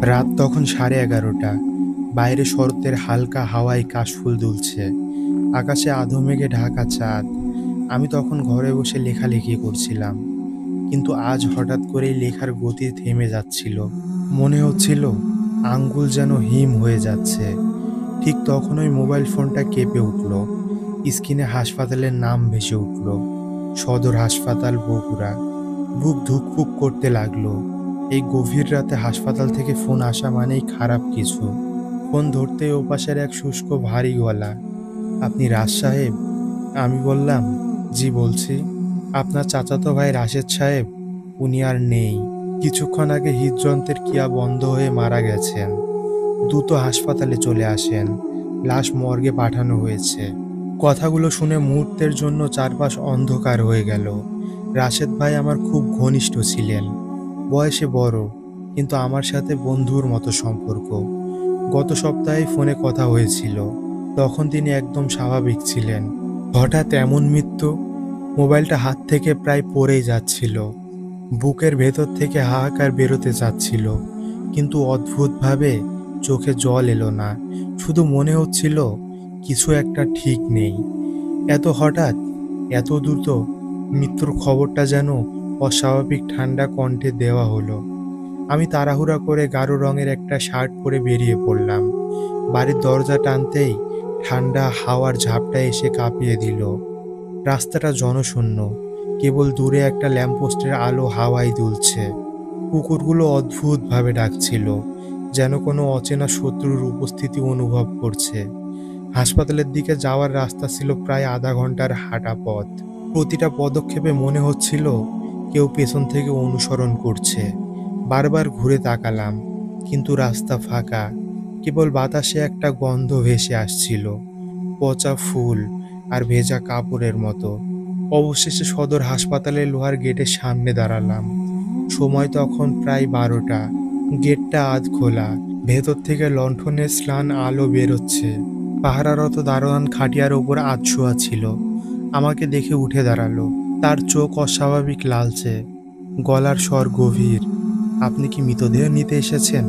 রাত তখন 11:30। বাইরে শরতের হালকা হাওয়ায় কাশফুল দুলছে, আকাশে আধো মেঘে ঢাকা চাঁদ। আমি তখন ঘরে বসে লেখালেখি করছিলাম, কিন্তু আজ হঠাৎ করেই লেখার গতি থেমে যাচ্ছিল। মনে হচ্ছিল আঙ্গুল যেন হিম হয়ে যাচ্ছে। ঠিক তখনই মোবাইল ফোনটা কেঁপে উঠল। স্ক্রিনে হাসপাতালের নাম ভেসে উঠল, সদর হাসপাতাল বগুড়া। বুক ধুকপুক করতে লাগলো। এই গভীর রাতে হাসপাতাল থেকে ফোন আসা মানেই খারাপ কিছু। ফোন ধরতেই ওপাশের এক শুষ্ক ভারী গলা, আপনি রাজ সাহেব? আমি বললাম, জি বলছি। আপনার চাচাতো ভাই রাশেদ সাহেব? উনি আর নেই। কিছুক্ষণ আগে হৃদযন্ত্রের ক্রিয়া বন্ধ হয়ে মারা গেছেন। দ্রুত হাসপাতালে চলে আসেন, লাশ মর্গে পাঠানো হয়েছে। কথাগুলো শুনে মুহূর্তের জন্য চারপাশ অন্ধকার হয়ে গেল। রাশেদ ভাই আমার খুব ঘনিষ্ঠ ছিলেন, বয়সে বড়, কিন্তু আমার সাথে বন্ধুর মতো সম্পর্ক। গত সপ্তাহে ফোনে কথা হয়েছিল, তখন তিনি একদম স্বাভাবিক ছিলেন। হঠাৎ এমন মৃত্যু! মোবাইলটা হাত থেকে প্রায় পড়েই যাচ্ছিল। বুকের ভেতর থেকে হাহাকার বেরোতে চাচ্ছিল, কিন্তু অদ্ভুতভাবে চোখে জল এলো না। শুধু মনে হচ্ছিল কিছু একটা ঠিক নেই। এত হঠাৎ, এত দ্রুত মৃত্যুর খবরটা যেন অস্বাভাবিক ঠান্ডা কণ্ঠে দেওয়া হলো। আমি তাড়াহুড়া করে গাঢ় রঙের একটা শার্ট পরে বেরিয়ে পড়লাম। বাড়ির দরজা টানতেই ঠান্ডা হাওয়ার ঝাপটা এসে কাঁপিয়ে দিল। রাস্তাটা জনশূন্য, কেবল দূরে একটা ল্যাম্পপোস্টের আলো হাওয়ায় দুলছে। কুকুরগুলো অদ্ভুতভাবে ডাকছিল, যেন কোনো অচেনা শত্রুর উপস্থিতি অনুভব করছে। হাসপাতালের দিকে যাওয়ার রাস্তা ছিল প্রায় আধা ঘন্টার হাঁটা পথ। প্রতিটা পদক্ষেপে মনে হচ্ছিল কেউ পেছন থেকে অনুসরণ করছে। বারবার ঘুরে তাকালাম, কিন্তু রাস্তা ফাঁকা। কেবল বাতাসে একটা গন্ধ ভেসে আসছিল, পচা ফুল আর ভেজা কাপড়ের মতো। অবশেষে সদর হাসপাতালের লোহার গেটের সামনে দাঁড়ালাম। সময় তখন প্রায় 12টা। গেটটা আধ খোলা, ভেতর থেকে লণ্ঠনের ম্লান আলো বেরোচ্ছে। পাহারারত দারোয়ান খাটিয়ার ওপর আধশোয়া ছিল। আমাকে দেখে উঠে দাঁড়ালো। তার চোখ অস্বাভাবিক লালচে, গলার স্বর গভীর। আপনি কি মৃতদেহ নিতে এসেছেন?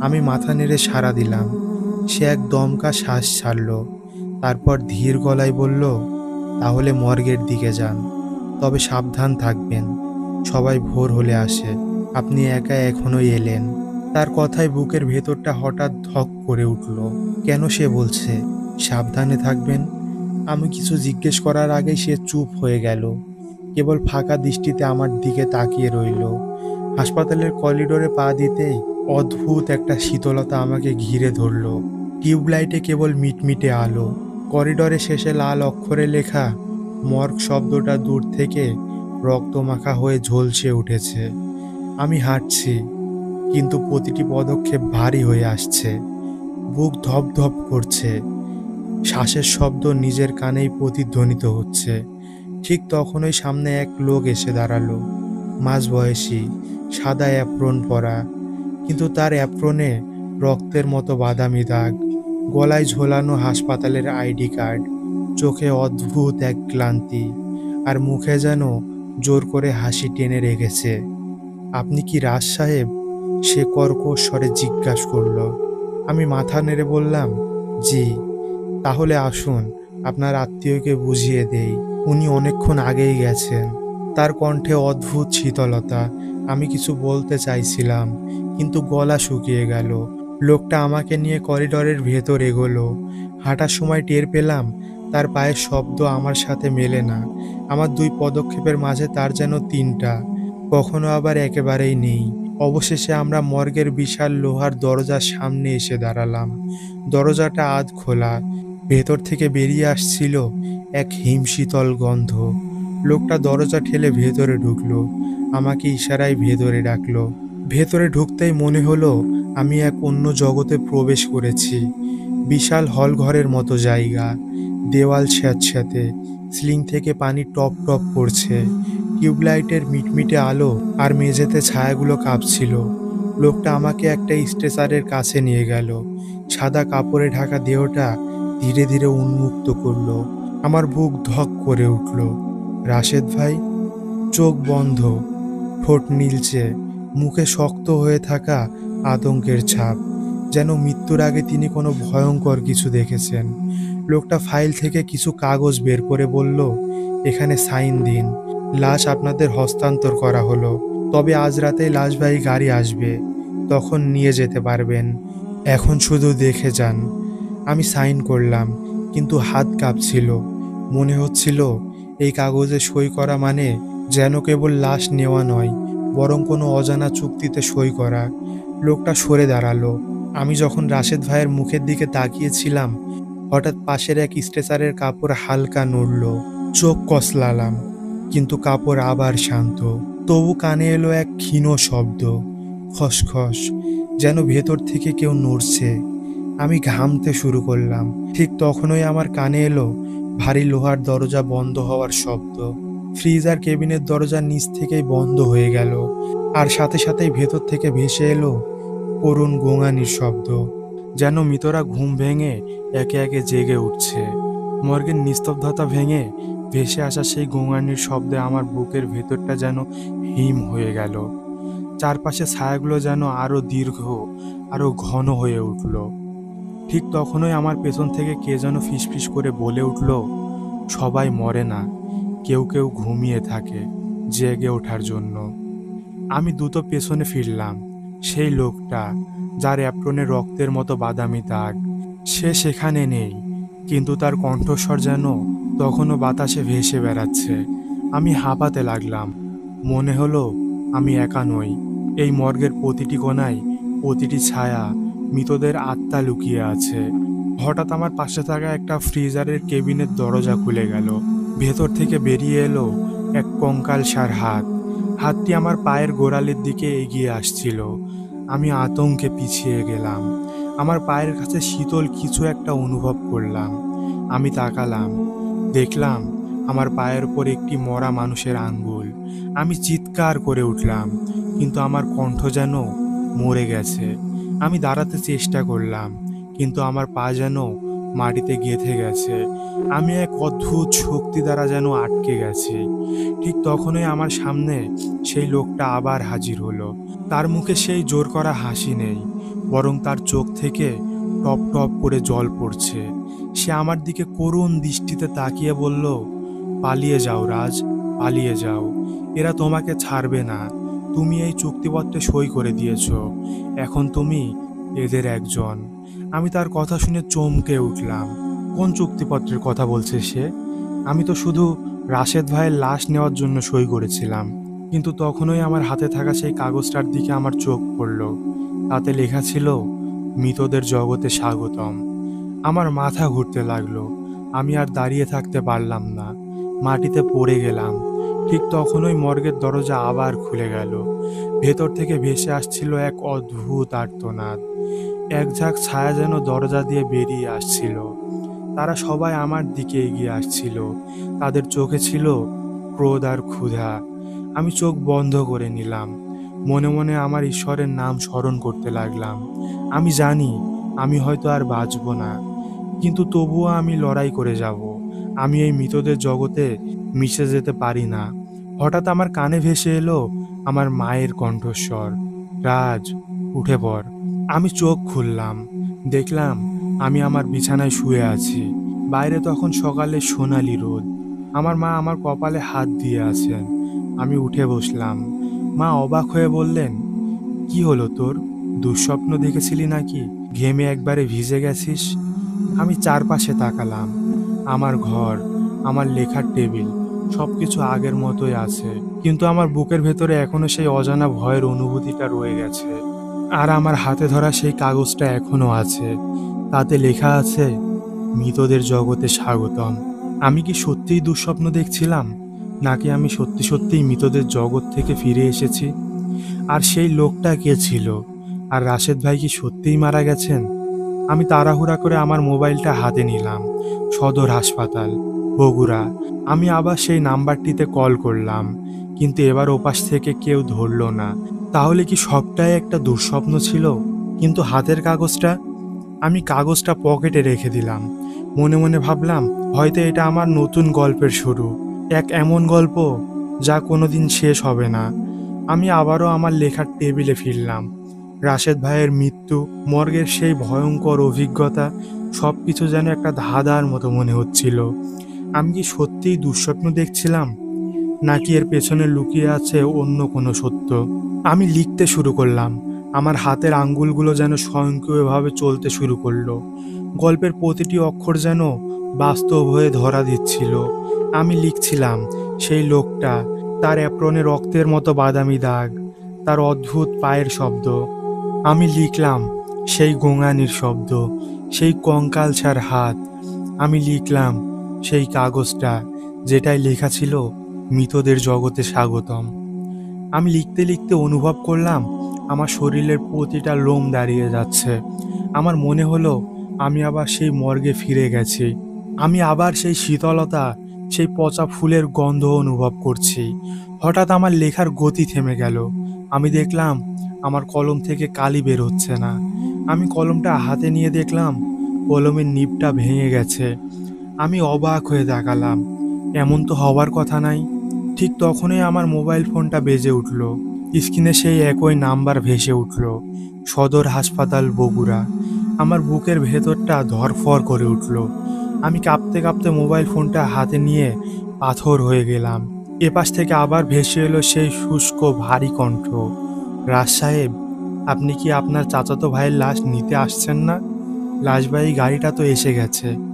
আমি মাথা নেড়ে সাড়া দিলাম। সে এক দমকা শ্বাস ছাড়ল, তারপর ধীর গলায় বলল, তাহলে মর্গের দিকে যান, তবে সাবধান থাকবেন। সবাই ভোর হলে আসে, আপনি একা এখনই এলেন। তার কথায় বুকের ভেতরটা হঠাৎ ধক করে উঠল। কেন সে বলছে সাবধানে থাকবেন? আমি কিছু জিজ্ঞেস করার আগেই সে চুপ হয়ে গেল, কেবল ফাঁকা দৃষ্টিতে আমার দিকে তাকিয়ে রইল। হাসপাতালের করিডোরে পা দিতেই অদ্ভুত একটা শীতলতা আমাকে ঘিরে ধরল। টিউবলাইটে কেবল মিটমিটে আলো। করিডোরে শেষে লাল অক্ষরে লেখা মর্গ শব্দটা দূর থেকে রক্তমাখা হয়ে ঝলসে উঠেছে। আমি হাঁটছি, কিন্তু প্রতিটি পদক্ষেপ ভারী হয়ে আসছে। বুক ধপধপ করছে, শ্বাসের শব্দ নিজের কানেই প্রতিধ্বনিত হচ্ছে। ঠিক তখনই সামনে এক লোক এসে দাঁড়ালো, মাঝবয়সী, সাদা অ্যাপ্রন পরা, কিন্তু তার অ্যাপ্রনে রক্তের মতো বাদামি দাগ। গলায় ঝোলানো হাসপাতালের আইডি কার্ড, চোখে অদ্ভুত এক ক্লান্তি, আর মুখে যেন জোর করে হাসি টেনে রেখেছে। আপনি কি রাজ সাহেব? সে কর্কশ স্বরে জিজ্ঞাসা করল। আমি মাথা নেড়ে বললাম, জি। তাহলে আসুন, আপনার আত্মীয়কে বুঝিয়ে দেই, উনি অনেকক্ষণ আগেই গেছেন। তার কণ্ঠে অদ্ভুত শীতলতা। আমি কিছু বলতে চাইছিলাম, কিন্তু গলা শুকিয়ে গেল। লোকটা আমাকে নিয়ে করিডোরের ভেতর এগোলো। হাঁটার সময় টের পেলাম তার পায়ের শব্দ আমার সাথে মেলে না। আমার 2 পদক্ষেপের মাঝে তার যেন 3টা, কখনো আবার একেবারেই নেই। অবশেষে আমরা মর্গের বিশাল লোহার দরজার সামনে এসে দাঁড়ালাম। দরজাটা আধ খোলা, ভেতর থেকে বেরিয়ে আসছিল এক হিমশীতল গন্ধ। লোকটা দরজা ঠেলে ভেতরে ঢুকলো, আমাকে ইশারায় ভেতরে ডাকলো। ভেতরে ঢুকতেই মনে হলো আমি এক অন্য জগতে প্রবেশ করেছি। বিশাল হল ঘরের মতো জায়গা, দেওয়াল স্যাঁতস্যাঁতে, সিলিং থেকে পানি টপ টপ পড়ছে। টিউবলাইটের মিটমিটে আলো আর মেঝেতে ছায়াগুলো কাঁপছিল। লোকটা আমাকে একটা স্ট্রেচারের কাছে নিয়ে গেল। সাদা কাপড়ে ঢাকা দেহটা ধীরে ধীরে উন্মুক্ত করলো। আমার বুক ধক করে উঠল। রাশেদ ভাই? চোখ বন্ধ, ঠোঁট নীলচে, মুখে শক্ত হয়ে থাকা আতঙ্কের ছাপ, যেন মৃত্যুর আগে তিনি কোনো ভয়ঙ্কর কিছু দেখেছেন। লোকটা ফাইল থেকে কিছু কাগজ বের করে বলল, এখানে সাইন দিন, লাশ আপনাদের হস্তান্তর করা হলো। তবে আজ রাতেই লাশবাহী গাড়ি আসবে, তখন নিয়ে যেতে পারবেন। এখন শুধু দেখে যান। আমি সাইন করলাম, কিন্তু হাত কাঁপছিল। মনে হচ্ছিল এই কাগজে সই করা মানে যেন কেবল লাশ নেওয়া নয়, বরং কোনো অজানা চুক্তিতে সই করা। লোকটা সরে দাঁড়ালো। আমি যখন রাশেদ ভাইয়ের মুখের দিকে তাকিয়েছিলাম, হঠাৎ পাশের এক স্ট্রেচারের কাপড় হালকা নড়ল। চোখ কসলালাম, কিন্তু কাপড় আবার শান্ত। তবু কানে এলো এক ক্ষীণ শব্দ, খসখস, যেন ভেতর থেকে কেউ নড়ছে। আমি ঘামতে শুরু করলাম। ঠিক তখনই আমার কানে এলো ভারী লোহার দরজা বন্ধ হওয়ার শব্দ। ফ্রিজ আর কেবিনের দরজা নিচ থেকেই বন্ধ হয়ে গেল, আর সাথে সাথেই ভেতর থেকে ভেসে এলো করুণ গোঙানির শব্দ, যেন মৃতরা ঘুম ভেঙে একে একে জেগে উঠছে। মর্গের নিস্তব্ধতা ভেঙে ভেসে আসা সেই গোঙানির শব্দে আমার বুকের ভেতরটা যেন হিম হয়ে গেল। চারপাশে ছায়াগুলো যেন আরো দীর্ঘ, আরো ঘন হয়ে উঠল। ঠিক তখনই আমার পেছন থেকে কে যেন ফিসফিস করে বলে উঠল, সবাই মরে না, কেউ কেউ ঘুমিয়ে থাকে জেগে ওঠার জন্য। আমি দ্রুত পেছনে ফিরলাম। সেই লোকটা, যার অ্যাপ্রনে রক্তের মতো বাদামি দাগ, সে সেখানে নেই, কিন্তু তার কণ্ঠস্বর যেন তখনও বাতাসে ভেসে বেড়াচ্ছে। আমি হাঁপাতে লাগলাম। মনে হলো আমি একা নই। এই মর্গের প্রতিটি কোণায়, প্রতিটি ছায়া, মৃতদের আত্মা লুকিয়ে আছে। হঠাৎ আমার পাশে থাকা একটা ফ্রিজারের কেবিনের দরজা খুলে গেল। ভেতর থেকে বেরিয়ে এলো এক কঙ্কালসার হাত। হাতটি আমার পায়ের গোড়ালির দিকে এগিয়ে আসছিল। আমি আতঙ্কে পিছিয়ে গেলাম। আমার পায়ের কাছে শীতল কিছু একটা অনুভব করলাম। আমি তাকালাম, দেখলাম আমার পায়ের উপর একটি মরা মানুষের আঙ্গুল। আমি চিৎকার করে উঠলাম, কিন্তু আমার কণ্ঠ যেন মরে গেছে। আমি দাঁড়াতে চেষ্টা করলাম, কিন্তু আমার পা যেন মাটিতে গেঁথে গেছে। আমি এক অদ্ভুত শক্তি দ্বারা যেন আটকে গেছি। ঠিক তখনই আমার সামনে সেই লোকটা আবার হাজির হলো। তার মুখে সেই জোর করা হাসি নেই, বরং তার চোখ থেকে টপ টপ করে জল পড়ছে। সে আমার দিকে করুণ দৃষ্টিতে তাকিয়ে বলল, পালিয়ে যাও রাজ, পালিয়ে যাও। এরা তোমাকে ছাড়বে না। তুমি এই চুক্তিপত্রে সই করে দিয়েছো, এখন তুমি এদের একজন। আমি তার কথা শুনে চমকে উঠলাম। কোন চুক্তিপত্রের কথা বলছে সে? আমি তো শুধু রাশেদ ভাইয়ের লাশ নেওয়ার জন্য সই করেছিলাম। কিন্তু তখনই আমার হাতে থাকা সেই কাগজটার দিকে আমার চোখ পড়ল। তাতে লেখা ছিল, মৃতদের জগতে স্বাগতম। আমার মাথা ঘুরতে লাগলো। আমি আর দাঁড়িয়ে থাকতে পারলাম না, মাটিতে পড়ে গেলাম। ঠিক তখনই মর্গের দরজা আবার খুলে গেল। ভেতর থেকে ভেসে আসছিল এক অদ্ভুত আর্তনাদ। এক ঝাঁক ছায়া যেন দরজা দিয়ে বেরিয়ে আসছিল। তারা সবাই আমার দিকে এগিয়ে আসছিল। তাদের চোখে ছিল ক্রোধ আর ক্ষুধা। আমি চোখ বন্ধ করে নিলাম। মনে মনে আমার ঈশ্বরের নাম স্মরণ করতে লাগলাম। আমি জানি আমি হয়তো আর বাঁচব না, কিন্তু তবুও আমি লড়াই করে যাব। আমি এই মৃতদের জগতে মিশে যেতে পারি না। হঠাৎ আমার কানে ভেসে এলো আমার মায়ের কণ্ঠস্বর, রাজ, উঠে পড়। আমি চোখ খুললাম, দেখলাম আমি আমার বিছানায় শুয়ে আছি। বাইরে তখন সকালের সোনালি রোদ। আমার মা আমার কপালে হাত দিয়ে আছেন। আমি উঠে বসলাম। মা অবাক হয়ে বললেন, কি হলো তোর? দুঃস্বপ্ন দেখেছিলি নাকি? ঘেমে একবারে ভিজে গেছিস? আমি চারপাশে তাকালাম। আমার ঘর, আমার লেখার টেবিল, সবকিছু আগের মতোই আছে, কিন্তু আমার বুকের ভেতরে এখনো সেই অজানা ভয়ের অনুভূতিটা রয়ে গেছে। আর আমার হাতে ধরা সেই কাগজটা এখনো আছে। তাতে লেখা আছে, মৃতদের জগতে স্বাগতম। আমি কি সত্যিই দুঃস্বপ্ন দেখছিলাম, নাকি আমি সত্যি সত্যিই মৃতদের জগৎ থেকে ফিরে এসেছি? আর সেই লোকটা কে ছিল? আর রাশেদ ভাই কি সত্যিই মারা গেছেন? আমি তাড়াহুড়া করে আমার মোবাইলটা হাতে নিলাম। সদর হাসপাতাল, বগুড়া। আমি আবার সেই নাম্বারটিতে কল করলাম, কিন্তু এবার ওপাশ থেকে কেউ ধরল না। তাহলে কি সবটাই একটা দুঃস্বপ্ন ছিল? কিন্তু হাতের কাগজটা? আমি কাগজটা পকেটে রেখে দিলাম। মনে মনে ভাবলাম, হয়তো এটা আমার নতুন গল্পের শুরু, এক এমন গল্প যা কোনোদিন শেষ হবে না। আমি আবারও আমার লেখার টেবিলে ফিরলাম। রাশেদ ভাইয়ের মৃত্যু, মর্গের সেই ভয়ঙ্কর অভিজ্ঞতা, সব কিছু যেন একটা ধাঁধার মতো মনে হচ্ছিল। আমি কি সত্যিই দুঃস্বপ্ন দেখছিলাম, নাকি এর পেছনে লুকিয়ে আছে অন্য কোনো সত্য? আমি লিখতে শুরু করলাম। আমার হাতের আঙ্গুলগুলো যেন স্বয়ংক্রিয়ভাবে চলতে শুরু করলো। গল্পের প্রতিটি অক্ষর যেন বাস্তব হয়ে ধরা দিচ্ছিল। আমি লিখছিলাম সেই লোকটা, তার অ্যাপ্রনে রক্তের মতো বাদামি দাগ, তার অদ্ভুত পায়ের শব্দ। আমি লিখলাম সেই গোঙানির শব্দ, সেই কঙ্কালসার হাত। আমি লিখলাম সেই কাগজটা যেটায় লেখা ছিল মৃতদের জগতে স্বাগতম। আমি লিখতে লিখতে অনুভব করলাম আমার শরীরের প্রতিটা লোম দাঁড়িয়ে যাচ্ছে। আমার মনে হলো আমি আবার সেই মর্গে ফিরে গেছি। আমি আবার সেই শীতলতা, সেই পচা ফুলের গন্ধ অনুভব করছি। হঠাৎ আমার লেখার গতি থেমে গেল। আমি দেখলাম আমার কলম থেকে কালি বের হচ্ছে না। আমি কলমটা হাতে নিয়ে দেখলাম কলমের নিবটা ভেঙে গেছে। আমি অবাক হয়ে তাকালাম, এমন তো হওয়ার কথা নাই। ঠিক তখনই আমার মোবাইল ফোনটা বেজে উঠল। স্ক্রিনে সেই একই নাম্বার ভেসে উঠল, সদর হাসপাতাল বগুড়া। আমার বুকের ভেতরটা ধড়ফড় করে উঠল। আমি কাঁপতে কাঁপতে মোবাইল ফোনটা হাতে নিয়ে পাথর হয়ে গেলাম। এপাশ থেকে আবার ভেসে এলো সেই শুষ্ক ভারী কণ্ঠ, রাজ সাহেব, আপনি কি আপনার চাচাতো ভাইয়ের লাশ নিতে আসছেন না? লাশবাহী গাড়িটা তো এসে গেছে।